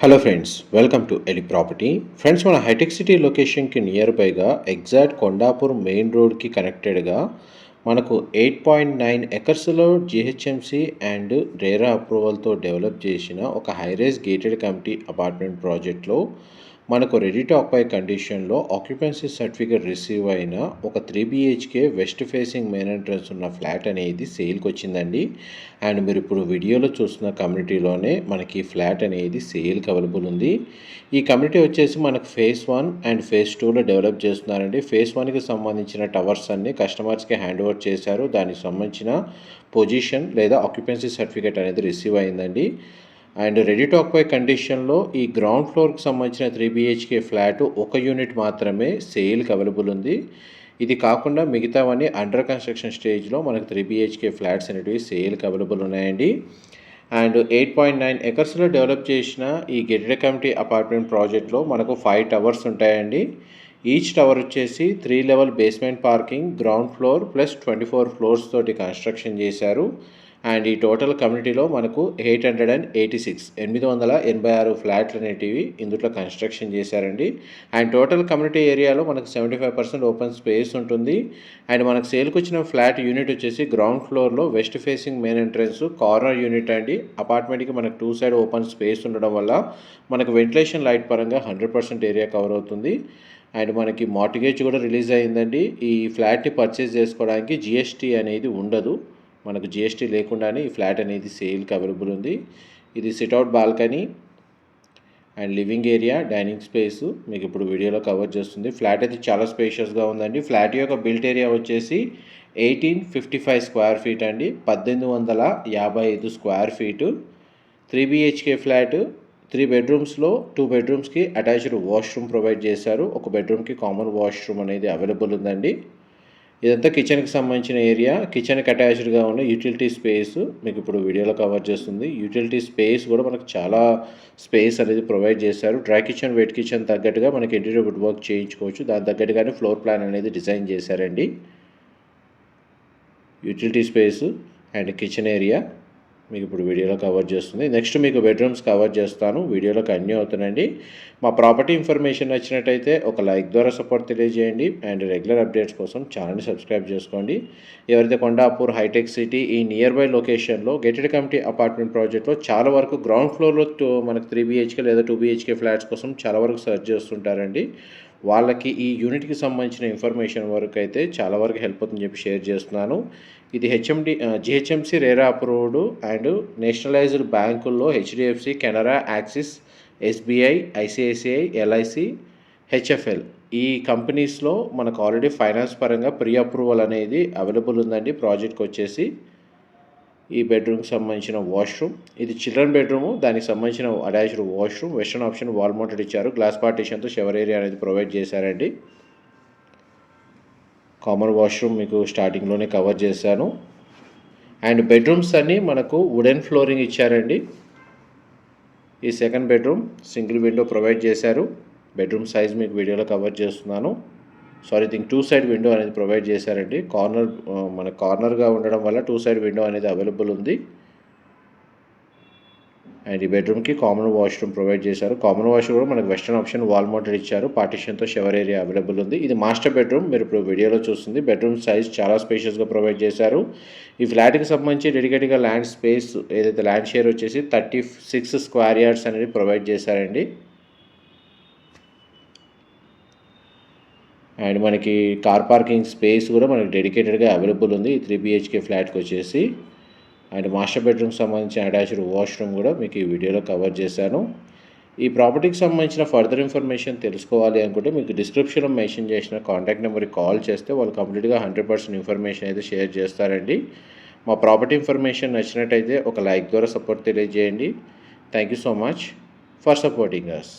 Hello friends, welcome to Eli property. Friends, మన హైటెక్ సిటీ లొకేషన్కి నియర్ బైగా ఎగ్జాక్ట్ కొండాపూర్ మెయిన్ రోడ్కి కనెక్టెడ్గా మనకు 8.9 ఎకర్స్లో జిహెచ్ఎంసి అండ్ రేరా అప్రూవల్తో డెవలప్ చేసిన ఒక హైరైజ్ గేటెడ్ కమిటీ అపార్ట్మెంట్ ప్రాజెక్ట్లో మనకు రెడీ టు ఆక్యుపై కండిషన్లో ఆక్యుపెన్సీ సర్టిఫికేట్ రిసీవ్ అయిన ఒక 3 BHK west facing main entrance ఉన్న ఫ్లాట్ అనేది సేల్కి వచ్చిందండి. అండ్ మీరు ఇప్పుడు వీడియోలో చూస్తున్న కమ్యూనిటీలోనే మనకి ఫ్లాట్ అనేది సేల్కి అవైలబుల్ ఉంది. ఈ కమ్యూనిటీ వచ్చేసి మనకు ఫేజ్ 1 అండ్ ఫేజ్ 2లో డెవలప్ చేస్తున్నారండి. ఫేజ్ 1కి సంబంధించిన టవర్స్ అన్ని కస్టమర్స్కి హ్యాండ్ ఓవర్ చేశారు. దానికి సంబంధించిన పొజిషన్ లేదా ఆక్యుపెన్సీ సర్టిఫికేట్ అనేది రిసీవ్ అయిందండి. అండ్ రెడీ టు ఆక్యుపై కండిషన్లో ఈ గ్రౌండ్ ఫ్లోర్కి సంబంధించిన 3 BHK ఫ్లాట్ ఒక యూనిట్ మాత్రమే సేల్కి అవైలబుల్ ఉంది. ఇది కాకుండా మిగతావన్నీ అండర్ కన్స్ట్రక్షన్ స్టేజ్లో మనకు 3 BHK ఫ్లాట్స్ అనేటివి సేల్కి అవైలబుల్ ఉన్నాయండి. అండ్ 8.9 ఎకర్స్లో డెవలప్ చేసిన ఈ గేటెడ్ కమిటీ అపార్ట్మెంట్ ప్రాజెక్ట్లో మనకు 5 టవర్స్ ఉంటాయండి. ఈచ్ టవర్ వచ్చేసి 3 level basement parking, ground floor plus 24 floors తోటి కన్స్ట్రక్షన్ చేశారు. అండ్ ఈ టోటల్ కమ్యూనిటీలో మనకు 886 ఫ్లాట్లు అనేటివి ఇందులో కన్స్ట్రక్షన్ చేశారండి. అండ్ టోటల్ కమ్యూనిటీ ఏరియాలో మనకు 75% ఓపెన్ స్పేస్ ఉంటుంది. అండ్ మనకు సేల్కి వచ్చిన ఫ్లాట్ యూనిట్ వచ్చేసి గ్రౌండ్ ఫ్లోర్లో west facing main entrance corner unit అండి. అపార్ట్మెంట్కి మనకు 2 సైడ్ ఓపెన్ స్పేస్ ఉండడం వల్ల మనకు వెంటిలేషన్ లైట్ పరంగా 100% ఏరియా కవర్ అవుతుంది. అండ్ మనకి మార్టిగేజ్ కూడా రిలీజ్ అయ్యిందండి. ఈ ఫ్లాట్ని పర్చేస్ చేసుకోవడానికి GST అనేది ఉండదు. మనకు GST లేకుండానే ఈ ఫ్లాట్ అనేది సేల్కి అవైలబుల్ ఉంది. ఇది sit-out balcony and living area, dining space మీకు ఇప్పుడు వీడియోలో కవర్ చేస్తుంది. ఫ్లాట్ అయితే చాలా స్పేషియస్గా ఉందండి. ఫ్లాట్ యొక్క బిల్ట్ ఏరియా వచ్చేసి 1855 స్క్వేర్ ఫీట్ అండి, 1855 స్క్వేర్ ఫీటు. 3 BHK ఫ్లాట్, 3 బెడ్రూమ్స్లో 2 బెడ్రూమ్స్కి అటాచ్డ్ వాష్రూమ్ ప్రొవైడ్ చేశారు. ఒక బెడ్రూమ్కి కామన్ వాష్రూమ్ అనేది అవైలబుల్ ఉందండి. ఇదంతా కిచెన్కి సంబంధించిన ఏరియా. కిచెన్కి అటాచ్డ్గా ఉన్న యూటిలిటీ స్పేస్ మీకు ఇప్పుడు వీడియోలో కవర్ చేస్తుంది. యూటిలిటీ స్పేస్ కూడా మనకు చాలా స్పేస్ అనేది ప్రొవైడ్ చేశారు. డ్రై కిచెన్, వెట్ కిచెన్ తగ్గట్టుగా మనకి ఇంటీరియర్ వుడ్ వర్క్ చేయించుకోవచ్చు. దాని తగ్గట్టుగానే ఫ్లోర్ ప్లాన్ అనేది డిజైన్ చేశారండి. Utility space and kitchen area మీకు ఇప్పుడు వీడియోలో కవర్ చేస్తుంది. నెక్స్ట్ మీకు బెడ్రూమ్స్ కవర్ చేస్తాను, వీడియోలో కంటిన్యూ అవుతానండి. మా ప్రాపర్టీ ఇన్ఫర్మేషన్ నచ్చినట్టయితే ఒక లైక్ ద్వారా సపోర్ట్ తెలియజేయండి. అండ్ రెగ్యులర్ అప్డేట్స్ కోసం ఛానల్ని సబ్స్క్రైబ్ చేసుకోండి. ఎవరైతే కొండాపూర్ హైటెక్ సిటీ ఈ నియర్ బై లొకేషన్లో గేటెడ్ కమిటీ అపార్ట్మెంట్ ప్రాజెక్ట్లో చాలా వరకు గ్రౌండ్ ఫ్లోర్లో మనకు 3 BHK లేదా 2 BHK ఫ్లాట్స్ కోసం చాలా వరకు సెర్చ్ చేస్తుంటారండి. వాళ్ళకి ఈ యూనిట్కి సంబంధించిన ఇన్ఫర్మేషన్ వరకు అయితే చాలా వరకు హెల్ప్ అవుతుందని చెప్పి షేర్ చేస్తున్నాను. ఇది GHMC RERA approved and nationalised బ్యాంకుల్లో HDFC, Canara, axis, SBI, ICICI, LIC, HFL ఈ కంపెనీస్లో మనకు ఆల్రెడీ ఫైనాన్స్ పరంగా ప్రీ అప్రూవల్ అనేది అవైలబుల్ ఉందండి. ప్రాజెక్ట్కి వచ్చేసి ఈ బెడ్రూమ్కి సంబంధించిన వాష్రూమ్, ఇది చిల్డ్రన్ బెడ్రూము, దానికి సంబంధించిన attached washroom, western option wall mounted ఇచ్చారు. గ్లాస్ పార్టీషన్తో షవర్ ఏరియా అనేది ప్రొవైడ్ చేశారండి. కామన్ వాష్రూమ్ మీకు స్టార్టింగ్లోనే కవర్ చేశాను. అండ్ బెడ్రూమ్స్ అన్నీ మనకు వుడెన్ ఫ్లోరింగ్ ఇచ్చారండి. ఈ second bedroom single window provide చేశారు. బెడ్రూమ్ సైజ్ మీకు వీడియోలో కవర్ చేస్తున్నాను. దీనికి 2 సైడ్ విండో అనేది ప్రొవైడ్ చేశారండి. కార్నర్గా ఉండడం వల్ల 2 సైడ్ విండో అనేది అవైలబుల్ ఉంది. అండ్ ఈ బెడ్రూమ్కి కామన్ వాష్రూమ్ ప్రొవైడ్ చేశారు. కామన్ వాష్రూమ్ కూడా మనకు వెస్టర్న్ ఆప్షన్ వాల్ మౌంటెడ్ ఇచ్చారు. పార్టిషన్తో షవర్ ఏరియా అవైలబుల్ ఉంది. ఇది మాస్టర్ బెడ్రూమ్, మీరు ఇప్పుడు వీడియోలో చూస్తుంది. బెడ్రూమ్ సైజ్ చాలా స్పేషియస్గా ప్రొవైడ్ చేశారు. ఈ ఫ్లాట్కి సంబంధించి డెడికేట్గా ల్యాండ్ స్పేస్ ఏదైతే ల్యాండ్ షేర్ వచ్చేసి 36 స్క్వేర్ యార్డ్స్ అనేది ప్రొవైడ్ చేశారండి. అండ్ మనకి కార్ పార్కింగ్ స్పేస్ కూడా మనకి డెడికేటెడ్గా అవైలబుల్ ఉంది ఈ 3 BHK ఫ్లాట్కి వచ్చేసి. అండ్ మాస్టర్ బెడ్రూమ్కి సంబంధించిన అటాచ్డ్ వాష్రూమ్ కూడా మీకు ఈ వీడియోలో కవర్ చేశాను. ఈ ప్రాపర్టీకి సంబంధించిన ఫర్దర్ ఇన్ఫర్మేషన్ తెలుసుకోవాలి అనుకుంటే మీకు డిస్క్రిప్షన్లో మెన్షన్ చేసిన కాంటాక్ట్ నెంబర్కి కాల్ చేస్తే వాళ్ళు కంప్లీట్గా 100% ఇన్ఫర్మేషన్ అయితే షేర్ చేస్తారండి. మా ప్రాపర్టీ ఇన్ఫర్మేషన్ నచ్చినట్టయితే ఒక లైక్ ద్వారా సపోర్ట్ తెలియజేయండి. Thank you so much for supporting us.